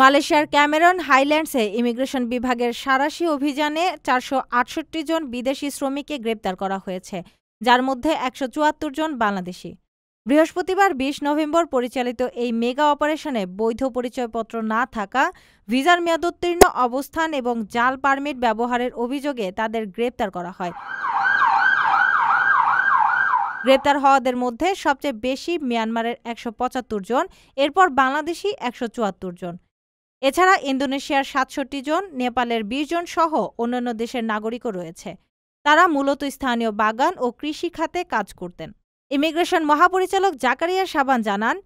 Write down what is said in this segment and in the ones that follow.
মালয়েশিয়ার Cameron হাইল্যান্ডসে immigration বিভাগের সাঁড়াশি অভিযানে ৪৬৮ জন বিদেশি শ্রমিককে গ্রেপ্তার করা হয়েছে, যার মধ্যে ১৭৪ জন বাংলাদেশি। বৃহস্পতিবার ২০ নভেম্বর পরিচালিত এই মেগা অপারেশনে বৈধ পরিচয়পত্র না থাকা, ভিসার মেয়াদোত্তীর্ণ অবস্থান এবং জাল পারমিট ব্যবহারের অভিযোগে তাদের গ্রেপ্তার করা হয়। গ্রেপ্তার হওয়াদের মধ্যে সবচেয়ে বেশি মিয়ানমারের ১৭৫ জন, এরপর বাংলাদেশি ১৭৪ জন। এছাড়া ইন্দোনেশিয়ার ৬৭ জন, নেপালের ২০ জন সহ অন্যান্য দেশের নাগরিকও রয়েছে। তারা মূলত স্থানীয় বাগান ও কৃষি খাতে কাজ করতেন। ইমিগ্রেশন মহাপরিচালক জাকারিয়া শাবান জানান,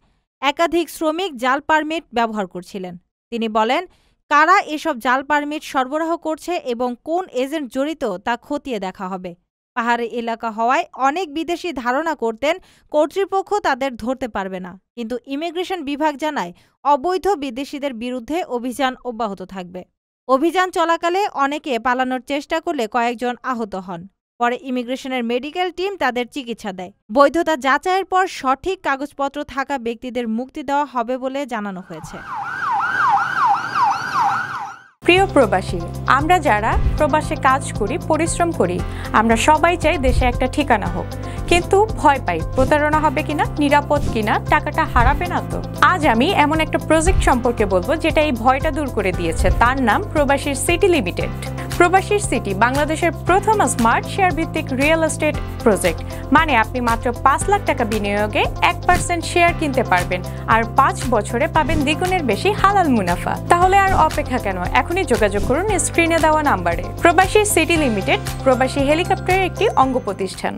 একাধিক শ্রমিক জাল পারমিট ব্যবহার করছিলেন। তিনি বলেন, কারা এসব জাল পারমিট সরবরাহ করছে এবং কোন এজেন্ট জড়িত তা খতিয়ে দেখা হবে। পাহাড়ি এলাকা হওয়ায় অনেক বিদেশি ধারণা করতেন কর্তৃপক্ষ তাদের ধরতে পারবে না, কিন্তু ইমিগ্রেশন বিভাগ জানায় অবৈধ বিদেশিদের বিরুদ্ধে অভিযান অব্যাহত থাকবে। অভিযান চলাকালে অনেকে পালানোর চেষ্টা করলে কয়েকজন আহত হন। পরে ইমিগ্রেশনের মেডিকেল টিম তাদের চিকিৎসা দেয়। বৈধতা যাচাইয়ের পর সঠিক কাগজপত্র থাকা ব্যক্তিদের মুক্তি দেওয়া হবে বলে জানানো হয়েছে। প্রিয় প্রবাসী, আমরা যারা প্রবাসে কাজ করি, পরিশ্রম করি, আমরা সবাই চাই দেশে একটা ঠিকানা হোক, কিন্তু ভয় পাই প্রতারণা হবে কিনা, নিরাপদ কিনা, টাকাটা হারাবে না তো। আজ আমি এমন একটা প্রজেক্ট সম্পর্কে বলবো যেটা এই ভয়টা দূর করে দিয়েছে। তার নাম প্রবাসীর সিটি লিমিটেড। প্রবাসীর সিটি বাংলাদেশের প্রথম স্মার্ট শেয়ার ভিত্তিক রিয়েল এস্টেট প্রজেক্ট। মানে আপনি মাত্র ৫ লাখ টাকা বিনিয়োগে ১% শেয়ার কিনতে পারবেন, আর ৫ বছরে পাবেন দ্বিগুণের বেশি হালাল মুনাফা। তাহলে আর অপেক্ষা কেন? এখনই যোগাযোগ করুন স্ক্রিনে দেওয়া নাম্বারে। প্রবাসীর সিটি লিমিটেড প্রবাসী হেলিকপ্টারের একটি অঙ্গ প্রতিষ্ঠান।